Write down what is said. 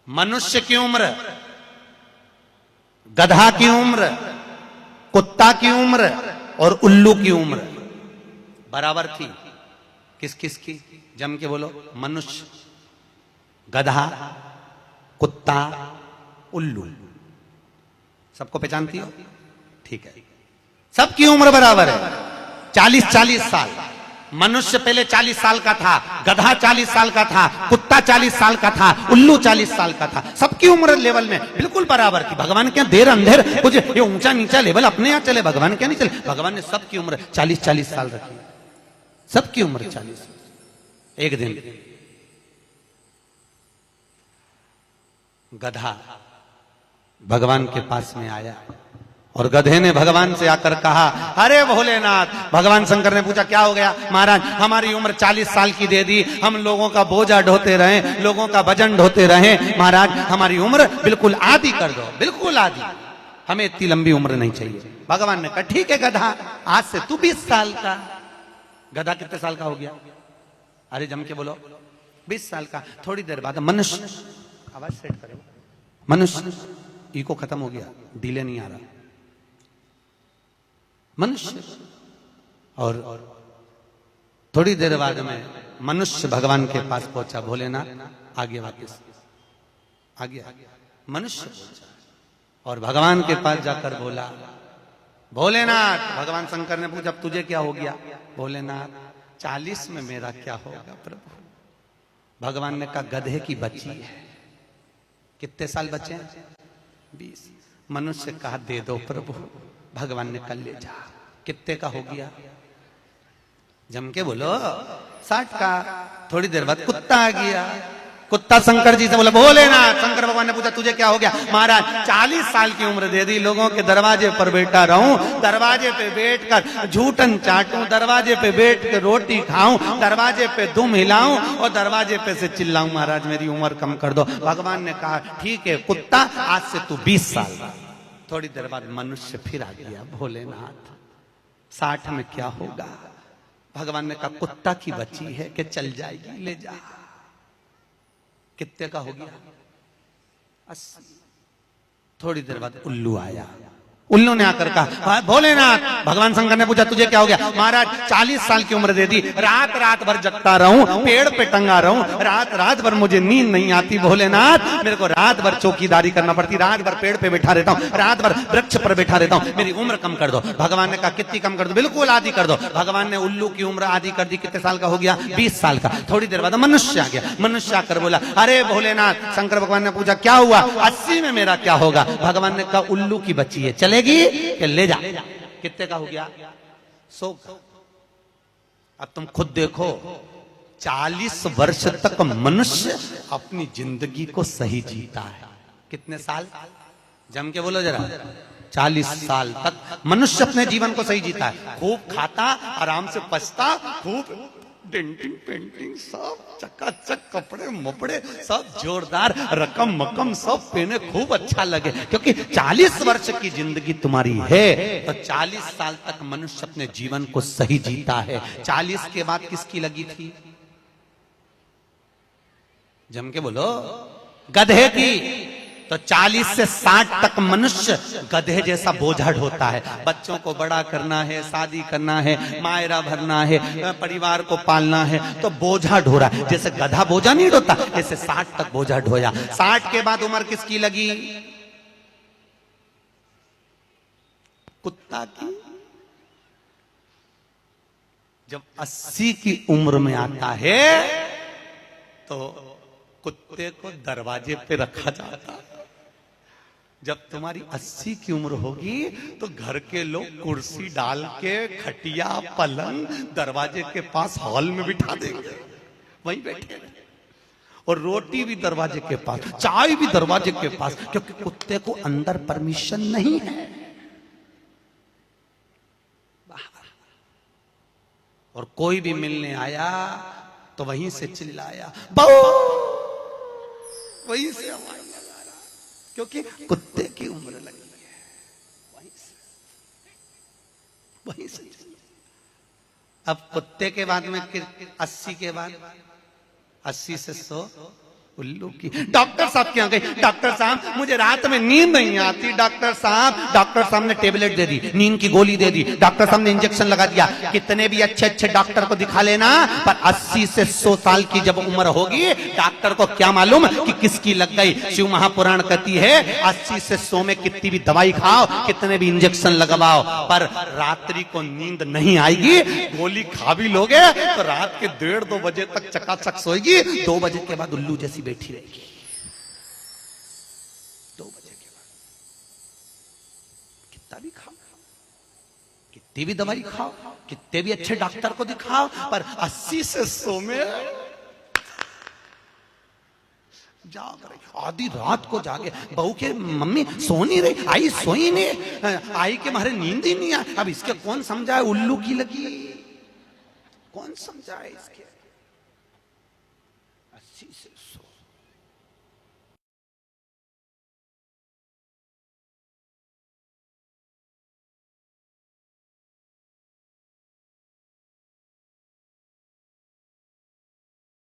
मनुष्य की उम्र, गधा की उम्र, कुत्ता की उम्र और उल्लू की उम्र बराबर थी। किस किस की? जम के बोलो। मनुष्य, गधा, कुत्ता, उल्लू। सबको पहचानती हो? ठीक है, सबकी उम्र बराबर है, 40-40 साल। मनुष्य पहले 40 साल का था, गधा 40 साल का था, कुत्ता 40 साल का था, उल्लू 40 साल का था। सबकी उम्र लेवल में बिल्कुल बराबर थी। भगवान के यहाँ देर अंधेर कुछ ये ऊंचा नीचा लेवल अपने यहाँ चले, भगवान क्या नहीं चले। भगवान ने सबकी उम्र 40-40 साल रखी, सबकी उम्र 40। एक दिन गधा भगवान के पास में आया और गधे ने भगवान से आकर कहा, अरे भोलेनाथ। भगवान शंकर ने पूछा, क्या हो गया? महाराज, हमारी उम्र 40 साल की दे दी, हम लोगों का बोझा ढोते रहे, लोगों का वजन ढोते रहे, महाराज हमारी उम्र बिल्कुल आधी कर दो, बिल्कुल आधी, हमें इतनी लंबी उम्र नहीं चाहिए। भगवान ने कहा, ठीक है गधा, आज से तू 20 साल का। गधा कितने साल का हो गया? अरे जम के बोलो, 20 साल का। थोड़ी देर बाद मनुष्य, आवाज सेट करो, मनुष्य इको खत्म हो गया, डिले नहीं आ रहा, मनुष्य। और थोड़ी देर बाद में मनुष्य भगवान के पास पहुंचा, भोलेनाथ आगे वापस आ गया। मनुष्य और भगवान के पास जाकर बोला, भोलेनाथ। भगवान शंकर ने पूछा, तुझे क्या हो गया? भोलेनाथ 40 में मेरा क्या होगा प्रभु? भगवान ने कहा, गधे की बच्ची है। कितने साल बचे हैं? 20। मनुष्य कहा, दे दो प्रभु। भगवान ने कहा, ले जा। कितने का हो गया? जम के बोलो, 60 का। थोड़ी देर बाद कुत्ता आ गया। कुत्ता शंकर जी से बोला, भोलेनाथ। शंकर भगवान ने पूछा, तुझे क्या हो गया? महाराज 40 साल की उम्र दे दी, लोगों के दरवाजे पर बैठा रहूं, दरवाजे पे बैठकर झूठन चाटूं, दरवाजे पे बैठ के रोटी खाऊं, दरवाजे पे दुम हिलाऊं और दरवाजे पे से चिल्लाऊं, महाराज मेरी उम्र कम कर दो। भगवान ने कहा, ठीक है कुत्ता, आज से तू 20 साल का। थोड़ी देर बाद मनुष्य फिर आ गया, भोलेनाथ 60 में क्या होगा? भगवान ने कहा, कुत्ता की बच्ची है कि चल जाएगी, ले जा। कितने का हो गया? 80। थोड़ी देर बाद उल्लू आया। उल्लू ने आकर कहा, भोलेनाथ। भगवान शंकर ने पूछा, तुझे क्या हो गया? महाराज 40 साल की उम्र दे दी, रात रात भर जगता रहूं, पेड़ पे टंगा रहूं, रात रात भर मुझे नींद नहीं आती भोलेनाथ, मेरे को रात भर चौकीदारी करना पड़ती, रात भर पेड़ पे बैठा रहता हूं, रात भर वृक्ष पर बैठा रहता हूं, मेरी उम्र कम कर दो। भगवान ने कहा, कितनी कम कर दो? बिल्कुल आधी कर दो। भगवान ने उल्लू की उम्र आधी कर दी। कितने साल का हो गया? 20 साल का। थोड़ी देर बाद मनुष्य आ गया। मनुष्य आकर बोला, अरे भोलेनाथ। शंकर भगवान ने पूछा, क्या हुआ? 80 में मेरा क्या होगा? भगवान ने कहा, उल्लू की बच्ची है, चलेगी कि ले जा। कितने का हो गया? 100। अब तुम खुद देखो, 40 वर्ष तक मनुष्य अपनी जिंदगी को सही जीता है। कितने साल? जम के बोलो जरा। 40 साल तक मनुष्य अपने जीवन को सही जीता है। खूब खाता, आराम से पछता, खूब डेंटिंग पेंटिंग, सब चकाचक कपड़े मपड़े, सब जोरदार, रकम मकम सब पहने, खूब अच्छा लगे, क्योंकि 40 वर्ष की जिंदगी तुम्हारी है तो 40 साल तक मनुष्य अपने जीवन को सही जीता है। 40 के बाद किसकी लगी थी? जम के बोलो, गधे की। तो 40 से 60 तक मनुष्य गधे जैसा बोझा ढोता है। बच्चों को बड़ा करना है, शादी करना है, मायरा भरना है, परिवार को पालना है, तो बोझा ढो रहा है। जैसे गधा बोझा नहीं ढोता, ऐसे 60 तक बोझा ढोया। 60 के बाद उम्र किसकी लगी? कुत्ता की। जब 80 की उम्र में आता है तो कुत्ते को दरवाजे पे रखा जाता है। जब तुम्हारी 80 की उम्र होगी तो घर के लोग कुर्सी डाल के, खटिया पलंग दरवाजे के पास हॉल में बिठा देंगे, वहीं बैठे, और रोटी भी दरवाजे के पास, चाय भी दरवाजे के पास, क्योंकि कुत्ते को अंदर परमिशन नहीं है। और कोई भी मिलने आया तो वहीं से चिल्लाया, बहु, वहीं से आवाज लगा रहा, क्योंकि कुत्ते की उम्र लगी है। वहीं से अब कुत्ते के बाद में 80 के बाद 80 से 100 उल्लू की। डॉक्टर साहब क्या गई, डॉक्टर साहब मुझे रात में नींद नहीं आती डॉक्टर साहब ने टेबलेट दे दी, नींद की गोली दे दी, डॉक्टर साहब ने इंजेक्शन लगा दिया। कितने भी अच्छे अच्छे डॉक्टर को दिखा लेना, पर 80 से 100 साल की जब उम्र होगी डॉक्टर को क्या मालूम कि किसकी लग गई। शिव महापुराण कहती है 80 से 100 में कितनी भी दवाई खाओ, कितने भी इंजेक्शन लगवाओ, पर रात्रि को नींद नहीं आएगी। गोली खा भी लोगे तो रात के 1:30-2 बजे तक चकाचक सोएगी, 2 बजे के बाद उल्लू जैसी बैठी रहेगी। 2 बजे के बाद कितना भी खाओ, कितनी भी दवाई खाओ, कितने भी अच्छे डॉक्टर को दिखाओ, पर 80 से 100 में जाग रही। आधी रात को जागे, बहू के मम्मी सो नहीं रही, आई सोई नहीं, आई के मारे नींद ही नहीं आए। अब इसके कौन समझाए, उल्लू की लगी, कौन समझाए इसके। 80 से